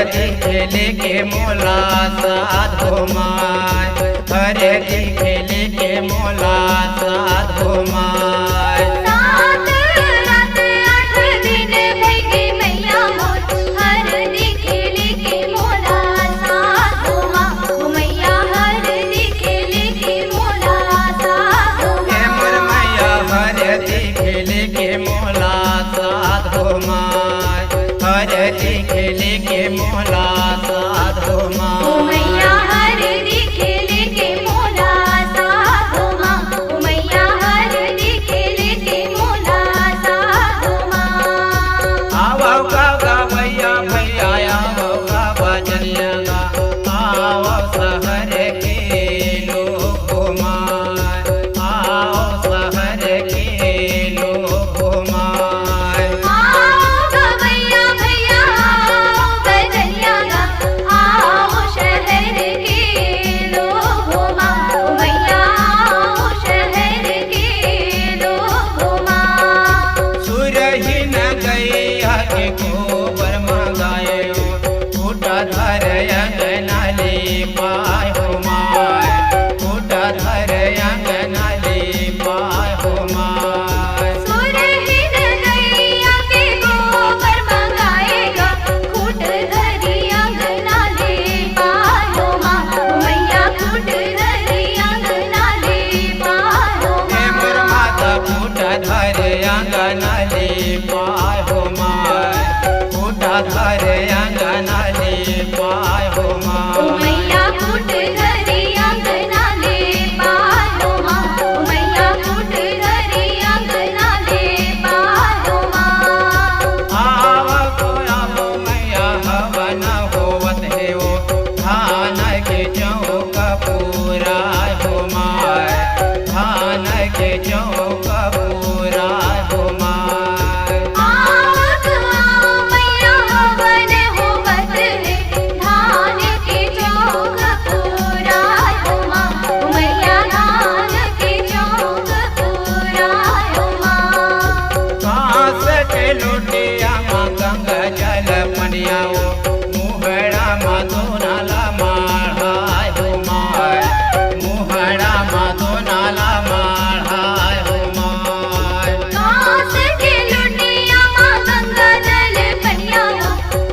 दिखेले के मोला साधो माय, हर दिखेले के मोला साधो माय। सात रात 8 दिन भैगी मैया मोर, हर दिखेले के मोला साधो माँ। मैया हर दिखेले के मोला साधो हे मोर मैया हर दिखेले के मोला साधो माय, हर दिखेले के मोला साधो माय। मैया हर दिखेले के मोला साधो माँ। मैया हर दिखेले के मोला साधो माँ। आवो गा भैया भैया आवो गा बजनिया गा, आवो शहर के लोग माय, आओ शहर के लोग माय। आओ गवैया भैया आओ बजनिया गा, आओ शहर के लोगों माँ। मैया आओ शहर के लोगों माँ। सुरही न गैया के गोबर मंगाए फूटा धर अंगना ले पाय हो माय, फूटा धर अंगना ले पाय हो माय। सुरहीन गैया के गोबर मंगाएगा, खूट धरी अंगना ले पायो माँ। मैया खूट धरी अंगना ले पायो हे मोर माँ। माता फूटा धर अंगना ले पाय हो माय, फूटा धर अंगना ले पाय हो माय। मैया खूट धरी अंगना ले पायो माँ। मैया खूट धरी अंगना ले पायो माँ। आवो मैया हवन होवत है वो, धान के चौक पूरा हो माय, धान के चौक पूरा हो माय। आवत आओ मैया हवन होवत है, धान के चौक पूरा हो माँ। मैया धान के चौक पूरा हो माँ। घास के लोटिया माँ गंगा जल पनियाओ, मुहरा माँ दोनाला माढ़ाय हो माय, मुहरा माँ दोनाला माढ़ाय हो माय। घास के लुटिया माँ गंगा जल पनियाओ,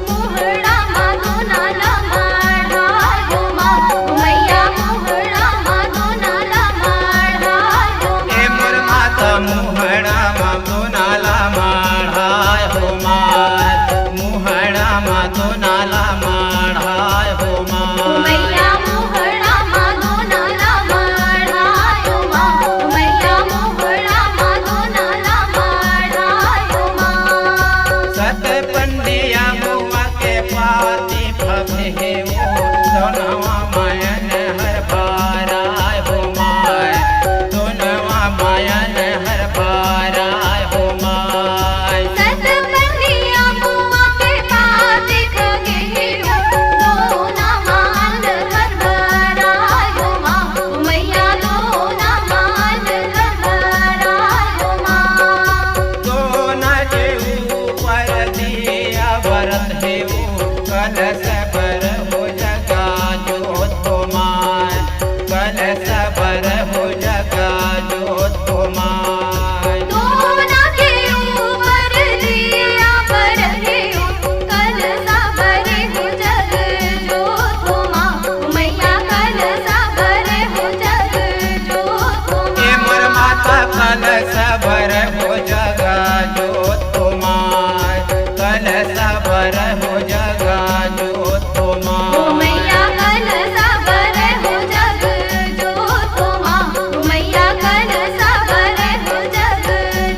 मुहरा माँ दोनाला माढ़ाय हो माँ। मैया मुहरा माँ दोनाला माढ़ाय हो हे मोर माता मुहरा माँ दोनाला माढ़ाय हो माय, मुहरा माँ दोनाला माढ़ाय हो माय। मैया मुहरा माँ दोनाला माढ़ाय हो माँ। मैया मुहरा माँ दोनाला माढ़ाय हो माँ। सत पंडिया मुआ के पाती फबे हे वो, दोनवा मायन हर बाराय हो माय, दोनवा मायन हर बाराय हो माय। सत पंडिया मुआ के पात खगे हो, दोना मान घर भराय हो माँ। मैया दोना मान घर भराय हो माँ। दोना के ऊपर दिया बरत है वो, कलश पर हो जगा जोत हो माय, कलश पर हो जगा जोत हो माय। दोना के ऊपर दिया पर हो, कलसा पर हो जग जोत हो माँ। मैया कलसा पर हो जग जोत हो हे माँ। मोर माता कलश भर हो जगा जोत हो माय, कलश भर हो जगा जोत हो माय। मैया कलसा पर हो जग जोत हो माँ। मैया कलसा पर हो जग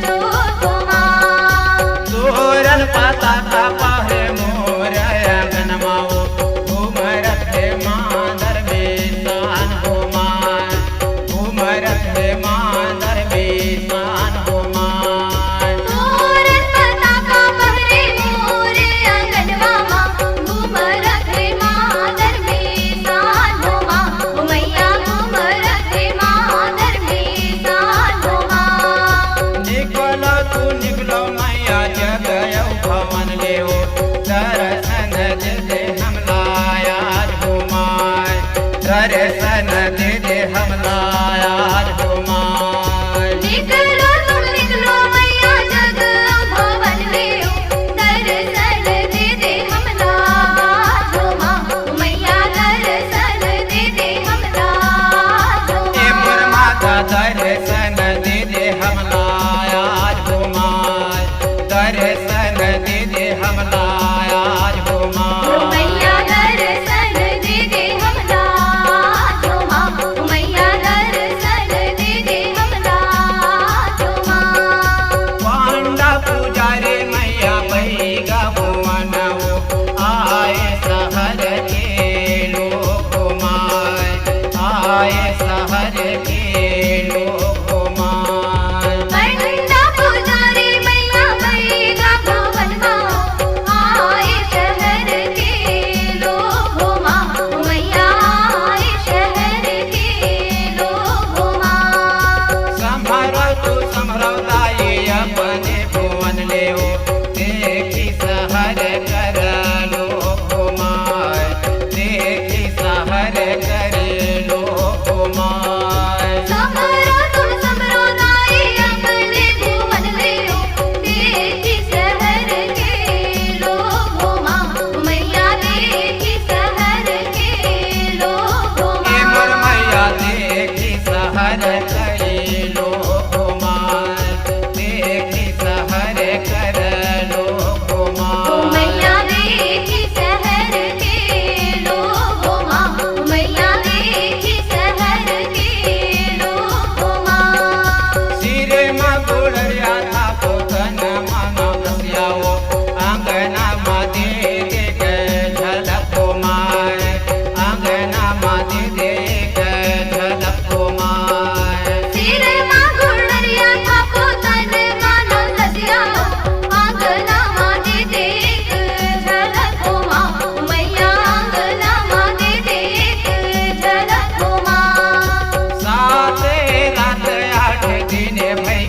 जोत हो माँ। तोरन पाता का पाहे मोर अंगन माओ, घूमरत है मांदर में शान हो माय, घूमरत है मांदर में शान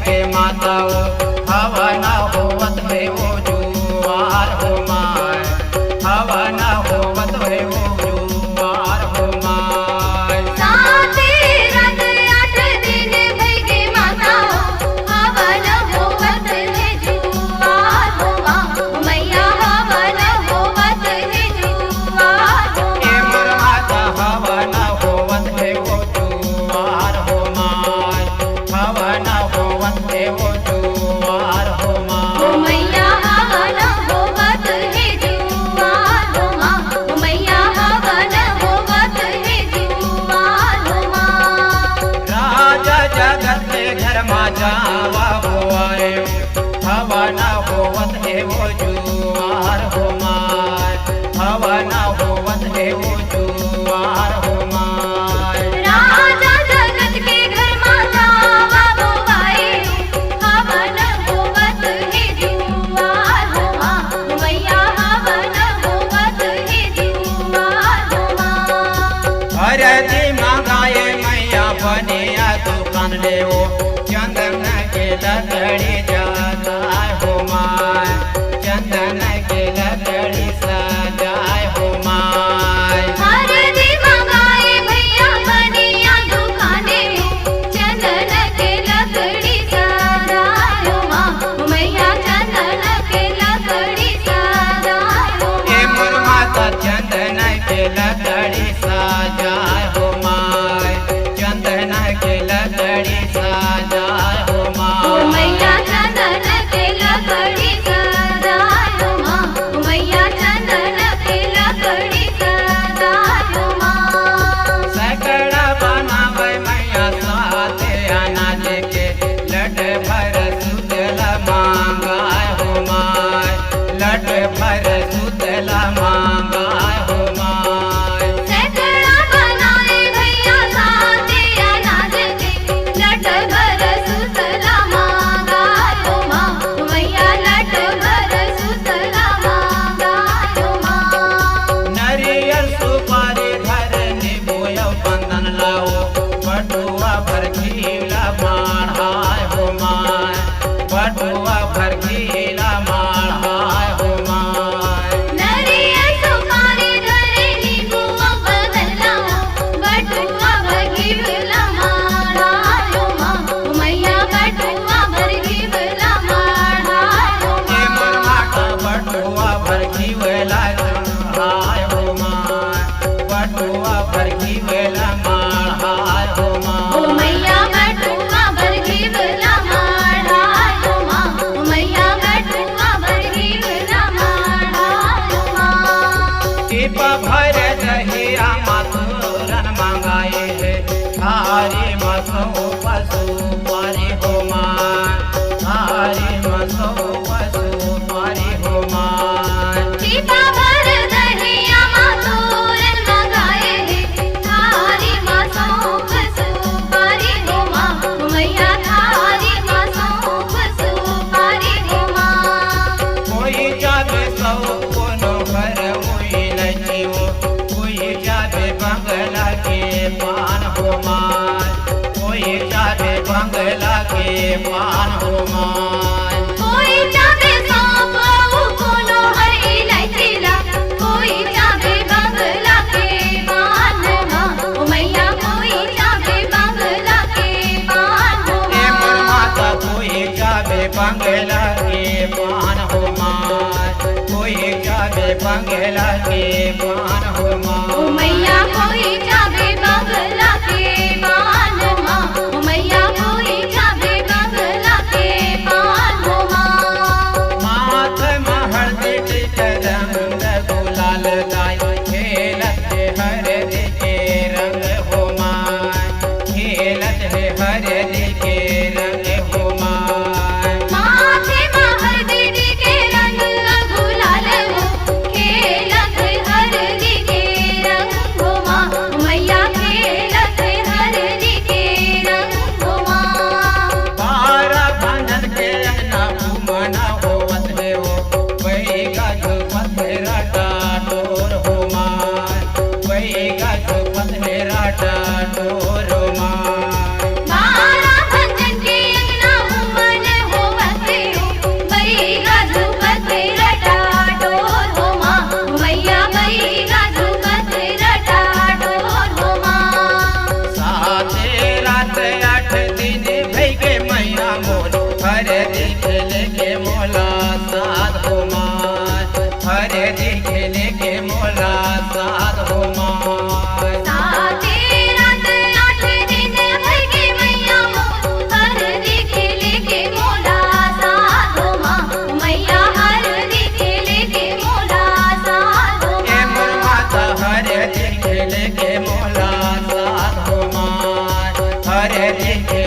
के माताओ हवन होवत है वो जुआर हो माय हवन होवत है वो जुआर हो माय साते रात 8 दिन भई के माता हवन होवत है जुआर हो माँ मैया हवन होवत है जुआर हो ए मोर माता हवन होवत है वो जुआर हो माय हवन होवत है वो जुआर हो माय मैया हवन होवत है जुआर हो माँ मैया हवन होवत है जुआर हो माँ राजा जगत के घर मा जावा हुआए हवन होवत है वो जुआर हो माय हवन होवत है वो जुआर हो माय राजा जगत के घर माँ जावा बोवाए हवन होवत है जुआर हो माँ मैया हवन होवत है जुआर हो माँ हरदी मंगाए मैया बनिया दुकान ले वो चंदन के लकड़ी जाए हो माय चंदन के लकड़ी सजाए हो माय हरदी मंगाए भैया बनिया दुकाने चंदन के लकड़ी सजाए हो माँ मैया चंदन के लकड़ी सजाए हो ए मोर माता चंदन के लकड़ी सजाए हो माय चंदन के लकड़ी सजाए हो माय मैया चंदन के लकड़ी सजाए हो माँ मैया चंदन के लकड़ी सजाए हो माँ सकड़ा बनावे मैया साथे अनाज के लट भर सुतला मांगाए हो माय लट भर सुतला मांगाए हो माय सैकड़ा बनाए भैया साथे अनाज के लट भर सुतला मांगाए हो माँ मैया लट भर सुतला मांगाए हो माँ नरियल सुपारी घर निबोयो बंधन लाओ बटुआ भर घीला माढ़ाए हो माय बटुआ भर घीला माढ़ाए हो माय नरिया सुपारी धरे नींबुआ बदला बटुआ भगिवला माढ़ायो माँ मैया बटुआ भगिवला माढ़ायो ए मोर माता बटुआ भर घीला माढ़ाए हो माय बटुआ भर घीला माढ़ाए हो माय मैया बटुआ भगिवला माढ़ायो माँ मैया बटुआ भगिवला माढ़ायो माँ टिपा भर दहिया मथुरन मंगाए है थारी मसो पशु पारी हो माय थारी मसो पशु पारी हो माय टीपा भर दहिया मातूरन मंगाए है थारी माँ सौंफ सुपारी हो माँ मैया थारी माँ सौंफ सुपारी हो माँ कोई जाबे सौ कोनो घर हुई लचियो कोई जाबे बंगला के पान हो माय कोई जाबे बंगला के पान हो माय कोई जाबे सौंफ कोनो हर इलायचीला कोई जाबे बंगला के पान माँ मैया कोई जाबे बंगला के पान हो ए मोर माँ माता कोई जाबे बंगला के पान हो माय कोई जाबे बंगला के पान हो माय मैया कोई जाबे बंगला के पान माँ मैया कोई जाबे बंगला के पान हो माँ माथ महर टिक रंग गुलाल गाय खेलत है हरदी के रंग हो माय खेलत है हरदी के रंग हो माय माथे महर दीदी के रंग गुलाल हो खेलत हरदी के रंग हो माँ मैया खेलत हरे दिखे लेके मोला साध हो माय, हरे दिखे लेके मोला साध हो माय। साथे रात 8 दिन भर के मैया मोर हर दिखे लेके मोला साध हो माँ। मैया हर दिखे लेके मोला साध हो ए मोर माता हरे दिखे लेके मोला साध हो माय, हरे दिखे